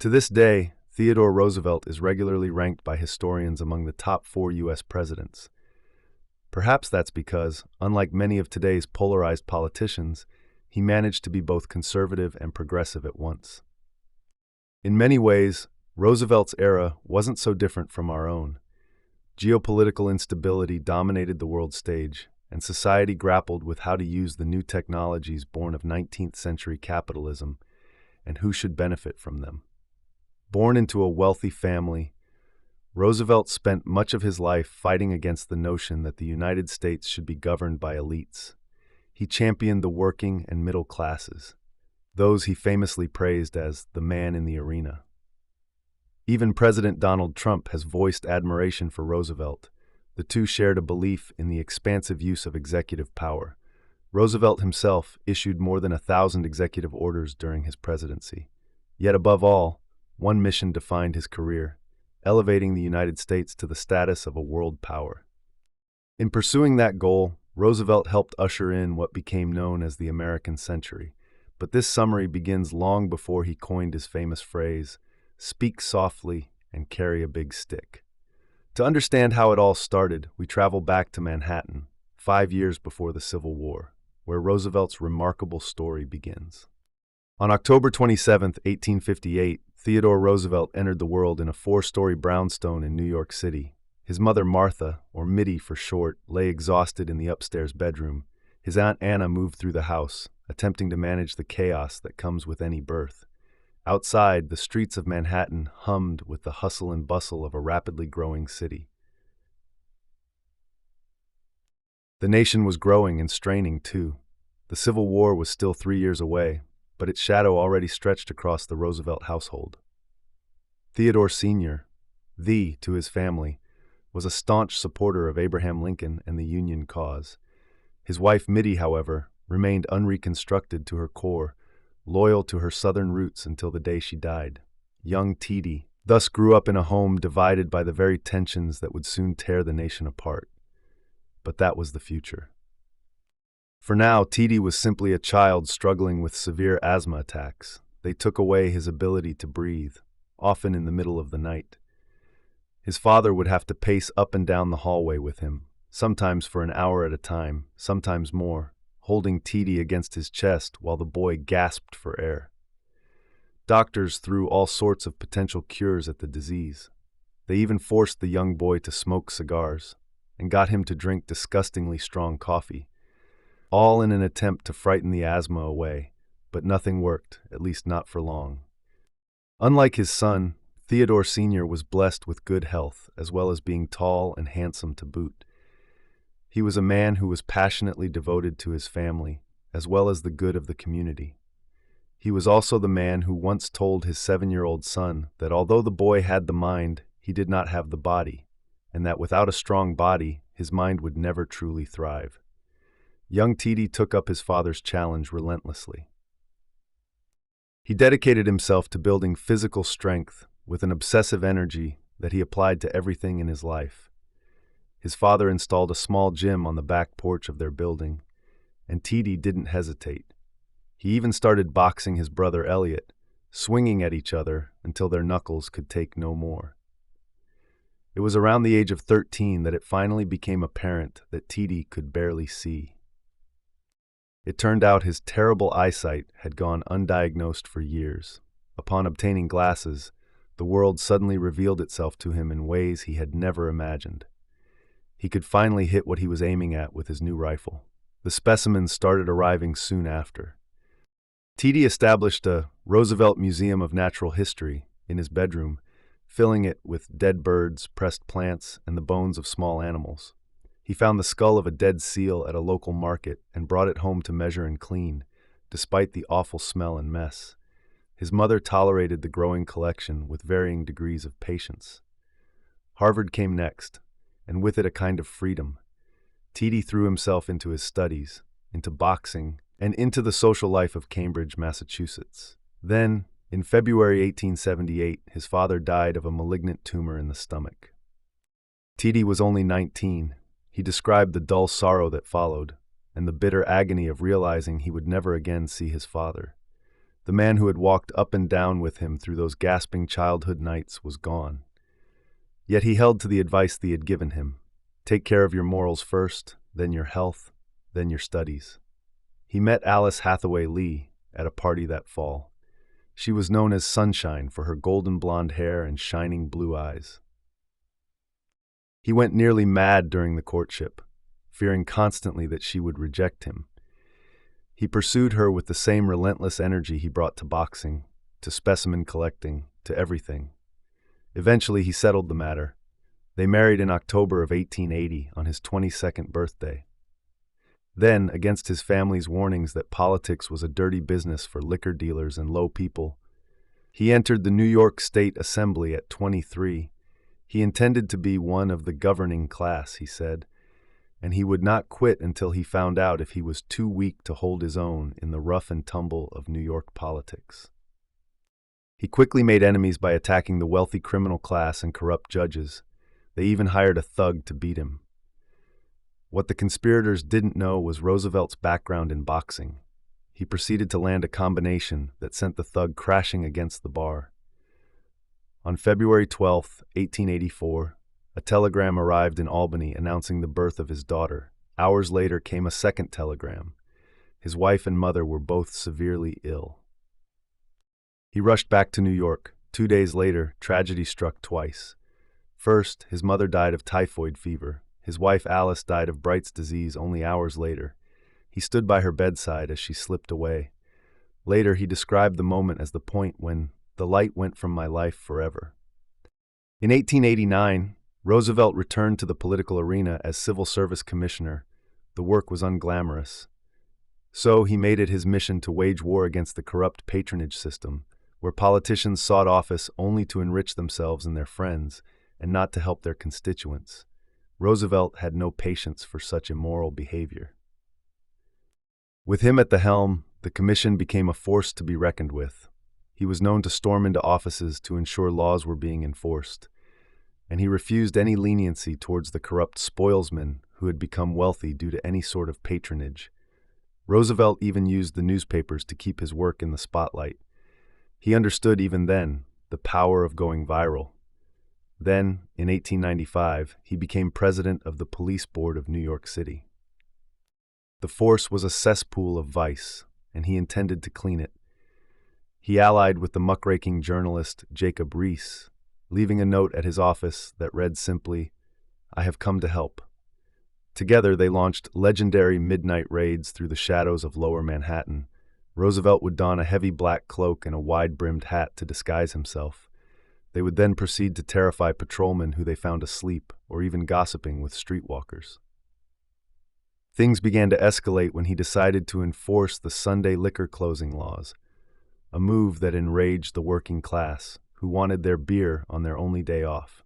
To this day, Theodore Roosevelt is regularly ranked by historians among the top 4 U.S. presidents. Perhaps that's because, unlike many of today's polarized politicians, he managed to be both conservative and progressive at once. In many ways, Roosevelt's era wasn't so different from our own. Geopolitical instability dominated the world stage, and society grappled with how to use the new technologies born of 19th-century capitalism and who should benefit from them. Born into a wealthy family, Roosevelt spent much of his life fighting against the notion that the United States should be governed by elites. He championed the working and middle classes, those he famously praised as the man in the arena. Even President Donald Trump has voiced admiration for Roosevelt. The two shared a belief in the expansive use of executive power. Roosevelt himself issued more than 1,000 executive orders during his presidency. Yet above all, one mission defined his career: elevating the United States to the status of a world power. In pursuing that goal, Roosevelt helped usher in what became known as the American century. But this summary begins long before he coined his famous phrase, "Speak softly and carry a big stick." To understand how it all started, we travel back to Manhattan, 5 years before the Civil War, where Roosevelt's remarkable story begins. On October 27, 1858, Theodore Roosevelt entered the world in a 4-story brownstone in New York City. His mother Martha, or Mitty for short, lay exhausted in the upstairs bedroom. His Aunt Anna moved through the house, attempting to manage the chaos that comes with any birth. Outside, the streets of Manhattan hummed with the hustle and bustle of a rapidly growing city. The nation was growing and straining, too. The Civil War was still 3 years away, but its shadow already stretched across the Roosevelt household. Theodore Sr., to his family, was a staunch supporter of Abraham Lincoln and the Union cause. His wife Mitty, however, remained unreconstructed to her core, loyal to her Southern roots until the day she died. Young T.D. thus grew up in a home divided by the very tensions that would soon tear the nation apart. But that was the future. For now, T.D. was simply a child struggling with severe asthma attacks. They took away his ability to breathe, often in the middle of the night. His father would have to pace up and down the hallway with him, sometimes for an hour at a time, sometimes more, holding T.D. against his chest while the boy gasped for air. Doctors threw all sorts of potential cures at the disease. They even forced the young boy to smoke cigars and got him to drink disgustingly strong coffee, all in an attempt to frighten the asthma away, but nothing worked, at least not for long. Unlike his son, Theodore Sr. was blessed with good health, as well as being tall and handsome to boot. He was a man who was passionately devoted to his family, as well as the good of the community. He was also the man who once told his 7-year-old son that although the boy had the mind, he did not have the body, and that without a strong body, his mind would never truly thrive. Young T.D. took up his father's challenge relentlessly. He dedicated himself to building physical strength with an obsessive energy that he applied to everything in his life. His father installed a small gym on the back porch of their building, and T.D. didn't hesitate. He even started boxing his brother Elliot, swinging at each other until their knuckles could take no more. It was around the age of 13 that it finally became apparent that T.D. could barely see. It turned out his terrible eyesight had gone undiagnosed for years. Upon obtaining glasses, the world suddenly revealed itself to him in ways he had never imagined. He could finally hit what he was aiming at with his new rifle. The specimens started arriving soon after. T.D. established a Roosevelt Museum of Natural History in his bedroom, filling it with dead birds, pressed plants, and the bones of small animals. He found the skull of a dead seal at a local market and brought it home to measure and clean, despite the awful smell and mess. His mother tolerated the growing collection with varying degrees of patience. Harvard came next, and with it a kind of freedom. T.D. threw himself into his studies, into boxing, and into the social life of Cambridge, Massachusetts. Then, in February 1878, his father died of a malignant tumor in the stomach. T.D. was only 19. He described the dull sorrow that followed, and the bitter agony of realizing he would never again see his father. The man who had walked up and down with him through those gasping childhood nights was gone. Yet he held to the advice they had given him. Take care of your morals first, then your health, then your studies. He met Alice Hathaway Lee at a party that fall. She was known as Sunshine for her golden blonde hair and shining blue eyes. He went nearly mad during the courtship, fearing constantly that she would reject him. He pursued her with the same relentless energy he brought to boxing, to specimen collecting, to everything. Eventually, he settled the matter. They married in October of 1880 on his 22nd birthday. Then, against his family's warnings that politics was a dirty business for liquor dealers and low people, he entered the New York State Assembly at 23. He intended to be one of the governing class, he said, and he would not quit until he found out if he was too weak to hold his own in the rough and tumble of New York politics. He quickly made enemies by attacking the wealthy criminal class and corrupt judges. They even hired a thug to beat him. What the conspirators didn't know was Roosevelt's background in boxing. He proceeded to land a combination that sent the thug crashing against the bar. On February 12, 1884, a telegram arrived in Albany announcing the birth of his daughter. Hours later came a second telegram. His wife and mother were both severely ill. He rushed back to New York. 2 days later, tragedy struck twice. First, his mother died of typhoid fever. His wife Alice died of Bright's disease only hours later. He stood by her bedside as she slipped away. Later, he described the moment as the point when the light went from my life forever. In 1889, Roosevelt returned to the political arena as Civil Service Commissioner. The work was unglamorous. So he made it his mission to wage war against the corrupt patronage system, where politicians sought office only to enrich themselves and their friends, and not to help their constituents. Roosevelt had no patience for such immoral behavior. With him at the helm, the commission became a force to be reckoned with. He was known to storm into offices to ensure laws were being enforced, and he refused any leniency towards the corrupt spoilsmen who had become wealthy due to any sort of patronage. Roosevelt even used the newspapers to keep his work in the spotlight. He understood even then the power of going viral. Then, in 1895, he became president of the Police Board of New York City. The force was a cesspool of vice, and he intended to clean it. He allied with the muckraking journalist Jacob Riis, leaving a note at his office that read simply, "I have come to help." Together, they launched legendary midnight raids through the shadows of Lower Manhattan. Roosevelt would don a heavy black cloak and a wide-brimmed hat to disguise himself. They would then proceed to terrify patrolmen who they found asleep or even gossiping with streetwalkers. Things began to escalate when he decided to enforce the Sunday liquor closing laws, a move that enraged the working class, who wanted their beer on their only day off.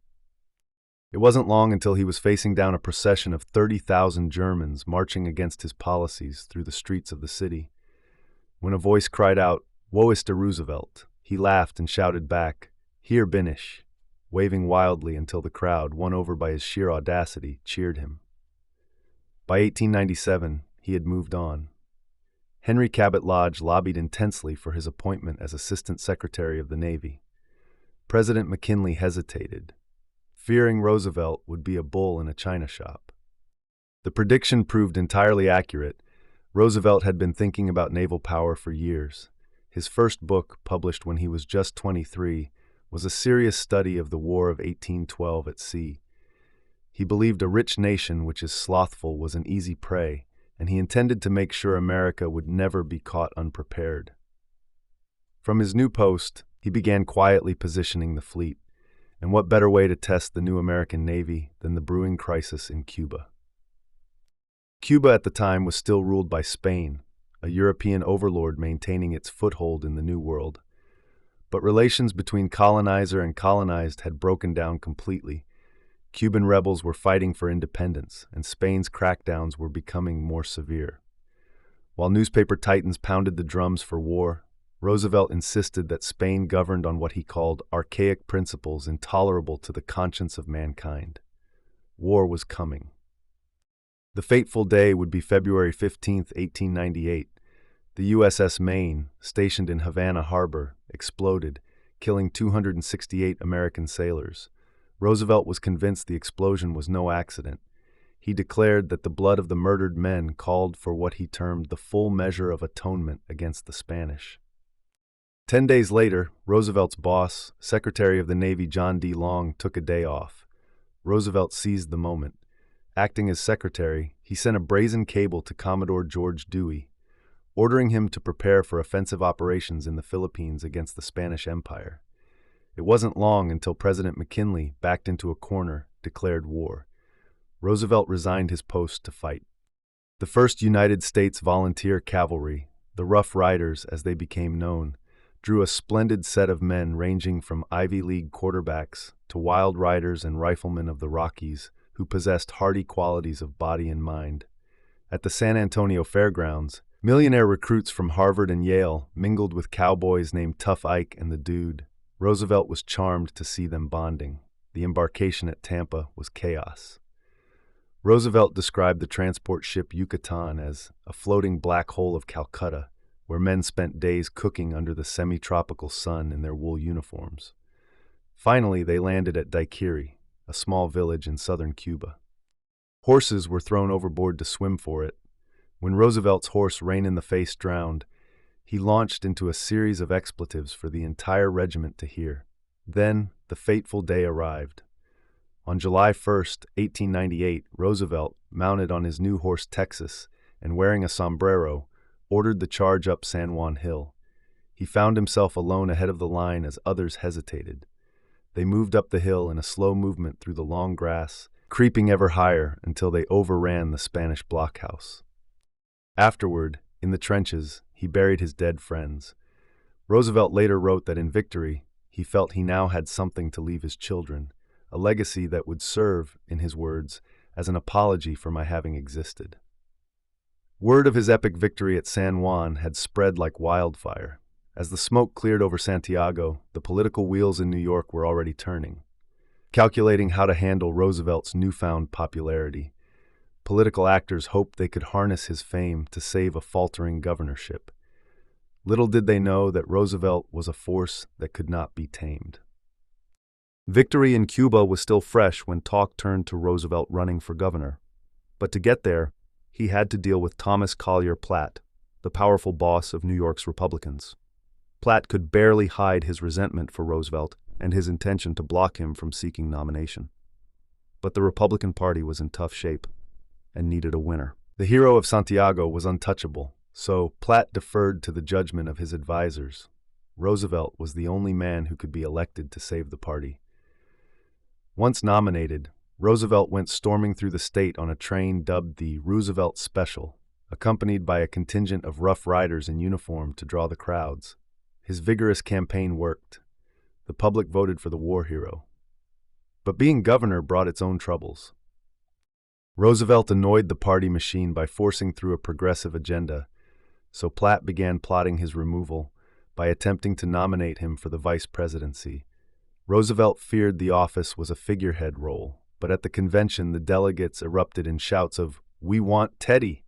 It wasn't long until he was facing down a procession of 30,000 Germans marching against his policies through the streets of the city. When a voice cried out, "Woe is to Roosevelt," he laughed and shouted back, "Here bin ich," waving wildly until the crowd, won over by his sheer audacity, cheered him. By 1897, he had moved on. Henry Cabot Lodge lobbied intensely for his appointment as Assistant Secretary of the Navy. President McKinley hesitated, fearing Roosevelt would be a bull in a china shop. The prediction proved entirely accurate. Roosevelt had been thinking about naval power for years. His first book, published when he was just 23, was a serious study of the War of 1812 at sea. He believed a rich nation which is slothful was an easy prey, and he intended to make sure America would never be caught unprepared. From his new post, he began quietly positioning the fleet, and what better way to test the new American Navy than the brewing crisis in Cuba? Cuba at the time was still ruled by Spain, a European overlord maintaining its foothold in the New World. But relations between colonizer and colonized had broken down completely. Cuban rebels were fighting for independence, and Spain's crackdowns were becoming more severe. While newspaper titans pounded the drums for war, Roosevelt insisted that Spain governed on what he called archaic principles intolerable to the conscience of mankind. War was coming. The fateful day would be February 15, 1898. The USS Maine, stationed in Havana Harbor, exploded, killing 268 American sailors. Roosevelt was convinced the explosion was no accident. He declared that the blood of the murdered men called for what he termed the full measure of atonement against the Spanish. 10 days later, Roosevelt's boss, Secretary of the Navy John D. Long, took a day off. Roosevelt seized the moment. Acting as secretary, he sent a brazen cable to Commodore George Dewey, ordering him to prepare for offensive operations in the Philippines against the Spanish Empire. It wasn't long until President McKinley, backed into a corner, declared war. Roosevelt resigned his post to fight. The 1st United States Volunteer Cavalry, the Rough Riders as they became known, drew a splendid set of men ranging from Ivy League quarterbacks to wild riders and riflemen of the Rockies who possessed hardy qualities of body and mind. At the San Antonio Fairgrounds, millionaire recruits from Harvard and Yale mingled with cowboys named Tough Ike and the Dude. Roosevelt was charmed to see them bonding. The embarkation at Tampa was chaos. Roosevelt described the transport ship Yucatan as a floating black hole of Calcutta, where men spent days cooking under the semi-tropical sun in their wool uniforms. Finally, they landed at Daiquiri, a small village in southern Cuba. Horses were thrown overboard to swim for it. When Roosevelt's horse Rain in the Face drowned, he launched into a series of expletives for the entire regiment to hear. Then, the fateful day arrived. On July 1st, 1898, Roosevelt, mounted on his new horse Texas and wearing a sombrero, ordered the charge up San Juan Hill. He found himself alone ahead of the line as others hesitated. They moved up the hill in a slow movement through the long grass, creeping ever higher until they overran the Spanish blockhouse. Afterward, in the trenches, he buried his dead friends. Roosevelt later wrote that in victory, he felt he now had something to leave his children, a legacy that would serve, in his words, as an apology for my having existed. Word of his epic victory at San Juan had spread like wildfire. As the smoke cleared over Santiago, the political wheels in New York were already turning. Calculating how to handle Roosevelt's newfound popularity, political actors hoped they could harness his fame to save a faltering governorship. Little did they know that Roosevelt was a force that could not be tamed. Victory in Cuba was still fresh when talk turned to Roosevelt running for governor. But to get there, he had to deal with Thomas Collier Platt, the powerful boss of New York's Republicans. Platt could barely hide his resentment for Roosevelt and his intention to block him from seeking nomination. But the Republican Party was in tough shape and needed a winner. The hero of Santiago was untouchable, so Platt deferred to the judgment of his advisors. Roosevelt was the only man who could be elected to save the party. Once nominated, Roosevelt went storming through the state on a train dubbed the Roosevelt Special, accompanied by a contingent of Rough Riders in uniform to draw the crowds. His vigorous campaign worked. The public voted for the war hero. But being governor brought its own troubles. Roosevelt annoyed the party machine by forcing through a progressive agenda, so Platt began plotting his removal by attempting to nominate him for the vice presidency. Roosevelt feared the office was a figurehead role, but at the convention the delegates erupted in shouts of, "We want Teddy!"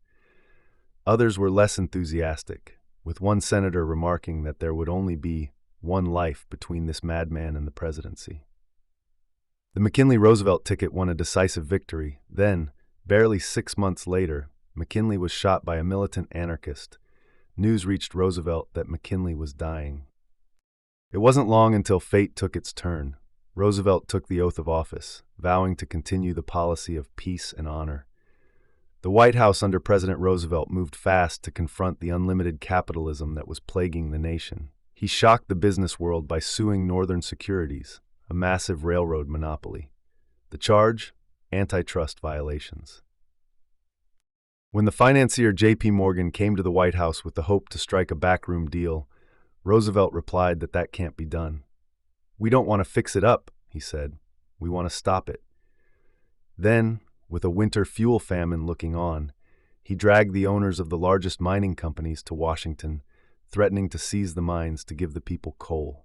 Others were less enthusiastic, with one senator remarking that there would only be one life between this madman and the presidency. The McKinley-Roosevelt ticket won a decisive victory. Then, barely 6 months later, McKinley was shot by a militant anarchist. News reached Roosevelt that McKinley was dying. It wasn't long until fate took its turn. Roosevelt took the oath of office, vowing to continue the policy of peace and honor. The White House under President Roosevelt moved fast to confront the unlimited capitalism that was plaguing the nation. He shocked the business world by suing Northern Securities, a massive railroad monopoly. The charge? Antitrust violations. When the financier J.P. Morgan came to the White House with the hope to strike a backroom deal, Roosevelt replied that can't be done. "We don't want to fix it up," he said. "We want to stop it." Then, with a winter fuel famine looking on, he dragged the owners of the largest mining companies to Washington, threatening to seize the mines to give the people coal.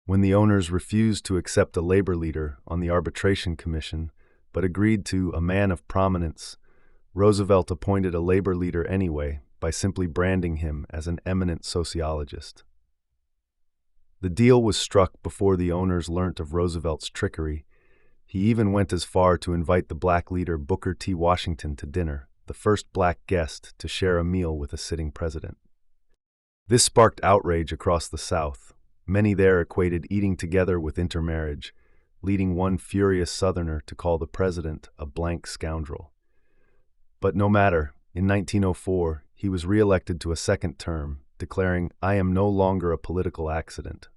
When the owners refused to accept a labor leader on the arbitration commission, but agreed to a man of prominence, Roosevelt appointed a labor leader anyway, by simply branding him as an eminent sociologist. The deal was struck before the owners learnt of Roosevelt's trickery. He even went as far to invite the black leader Booker T. Washington to dinner, the first black guest to share a meal with a sitting president. This sparked outrage across the South. Many there equated eating together with intermarriage, leading one furious Southerner to call the president a blank scoundrel. But no matter, in 1904, he was re-elected to a second term, declaring, "I am no longer a political accident."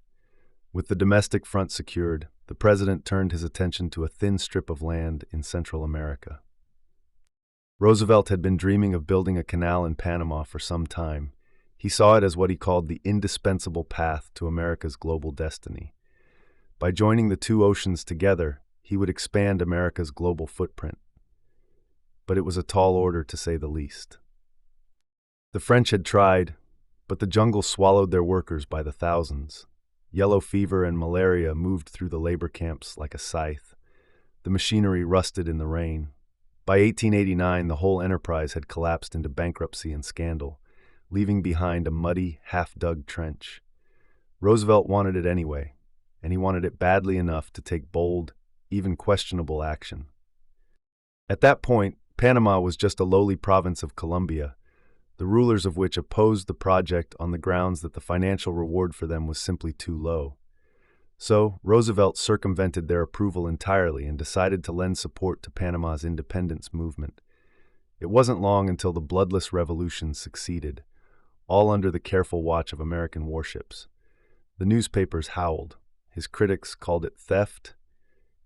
With the domestic front secured, the president turned his attention to a thin strip of land in Central America. Roosevelt had been dreaming of building a canal in Panama for some time. He saw it as what he called the indispensable path to America's global destiny. By joining the two oceans together, he would expand America's global footprint. But it was a tall order, to say the least. The French had tried, but the jungle swallowed their workers by the thousands. Yellow fever and malaria moved through the labor camps like a scythe. The machinery rusted in the rain. By 1889, the whole enterprise had collapsed into bankruptcy and scandal, leaving behind a muddy, half-dug trench. Roosevelt wanted it anyway, and he wanted it badly enough to take bold, even questionable action. At that point, Panama was just a lowly province of Colombia, the rulers of which opposed the project on the grounds that the financial reward for them was simply too low. So, Roosevelt circumvented their approval entirely and decided to lend support to Panama's independence movement. It wasn't long until the bloodless revolution succeeded, all under the careful watch of American warships. The newspapers howled. His critics called it theft,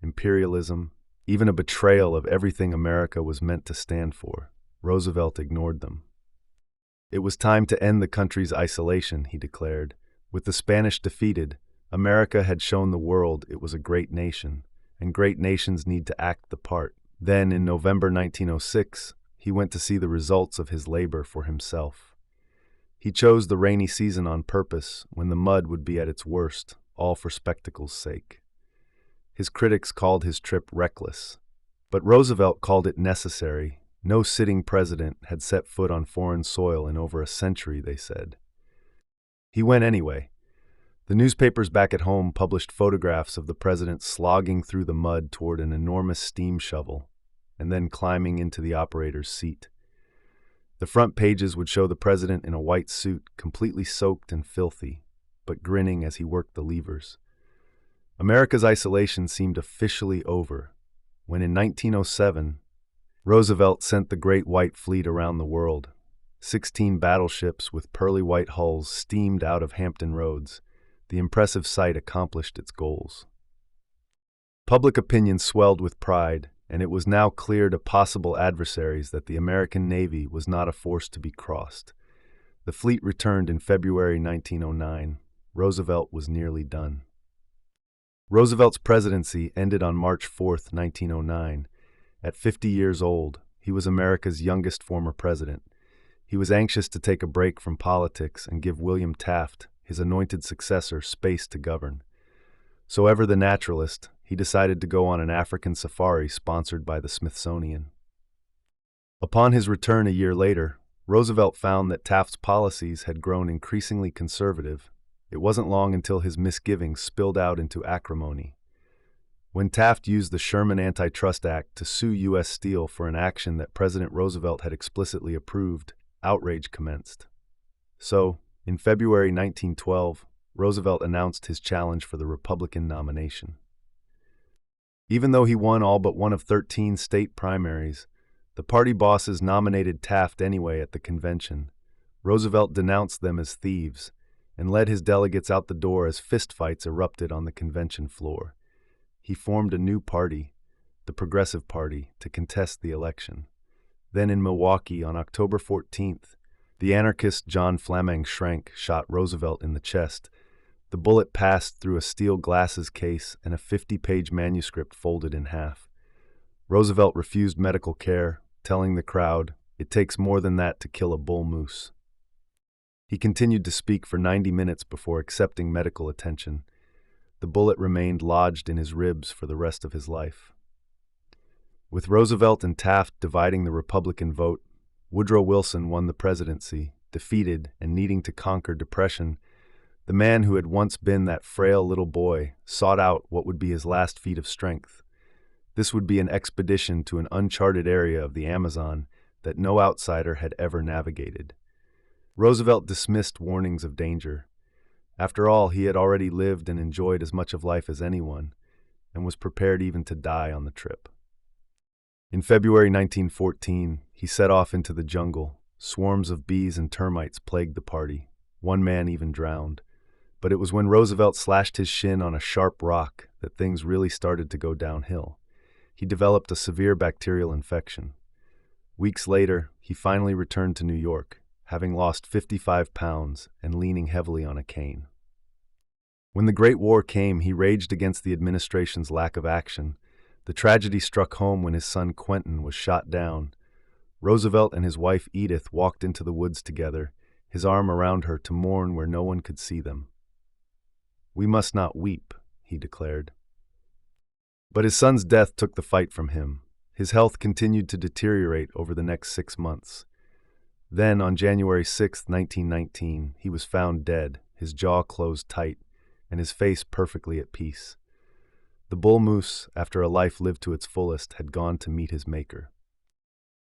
imperialism, even a betrayal of everything America was meant to stand for. Roosevelt ignored them. It was time to end the country's isolation, he declared. With the Spanish defeated, America had shown the world it was a great nation, and great nations need to act the part. Then, in November 1906, he went to see the results of his labor for himself. He chose the rainy season on purpose, when the mud would be at its worst, all for spectacle's sake. His critics called his trip reckless, but Roosevelt called it necessary. No sitting president had set foot on foreign soil in over a century, they said. He went anyway. The newspapers back at home published photographs of the president slogging through the mud toward an enormous steam shovel, and then climbing into the operator's seat. The front pages would show the president in a white suit, completely soaked and filthy, but grinning as he worked the levers. America's isolation seemed officially over, when in 1907, Roosevelt sent the Great White Fleet around the world. 16 battleships with pearly white hulls steamed out of Hampton Roads. The impressive sight accomplished its goals. Public opinion swelled with pride, and it was now clear to possible adversaries that the American Navy was not a force to be crossed. The fleet returned in February 1909. Roosevelt was nearly done. Roosevelt's presidency ended on March 4, 1909. At 50 years old, he was America's youngest former president. He was anxious to take a break from politics and give William Taft, his anointed successor, space to govern. So ever the naturalist, he decided to go on an African safari sponsored by the Smithsonian. Upon his return a year later, Roosevelt found that Taft's policies had grown increasingly conservative. It wasn't long until his misgivings spilled out into acrimony. When Taft used the Sherman Antitrust Act to sue U.S. Steel for an action that President Roosevelt had explicitly approved, outrage commenced. So, in February 1912, Roosevelt announced his challenge for the Republican nomination. Even though he won all but one of 13 state primaries, the party bosses nominated Taft anyway at the convention. Roosevelt denounced them as thieves and led his delegates out the door as fistfights erupted on the convention floor. He formed a new party, the Progressive Party, to contest the election. Then in Milwaukee on October 14th, the anarchist John Flaming Schrank shot Roosevelt in the chest. The bullet passed through a steel glasses case and a 50-page manuscript folded in half. Roosevelt refused medical care, telling the crowd, "It takes more than that to kill a bull moose." He continued to speak for 90 minutes before accepting medical attention. The bullet remained lodged in his ribs for the rest of his life. With Roosevelt and Taft dividing the Republican vote, Woodrow Wilson won the presidency, defeated and needing to conquer depression, the man who had once been that frail little boy sought out what would be his last feat of strength. This would be an expedition to an uncharted area of the Amazon that no outsider had ever navigated. Roosevelt dismissed warnings of danger. After all, he had already lived and enjoyed as much of life as anyone, and was prepared even to die on the trip. In February 1914, he set off into the jungle. Swarms of bees and termites plagued the party. One man even drowned. But it was when Roosevelt slashed his shin on a sharp rock that things really started to go downhill. He developed a severe bacterial infection. Weeks later, he finally returned to New York, having lost 55 pounds and leaning heavily on a cane. When the Great War came, he raged against the administration's lack of action. The tragedy struck home when his son Quentin was shot down. Roosevelt and his wife Edith walked into the woods together, his arm around her to mourn where no one could see them. "We must not weep," he declared. But his son's death took the fight from him. His health continued to deteriorate over the next 6 months. Then, on January 6, 1919, he was found dead, his jaw closed tight, and his face perfectly at peace. The bull moose, after a life lived to its fullest, had gone to meet his maker.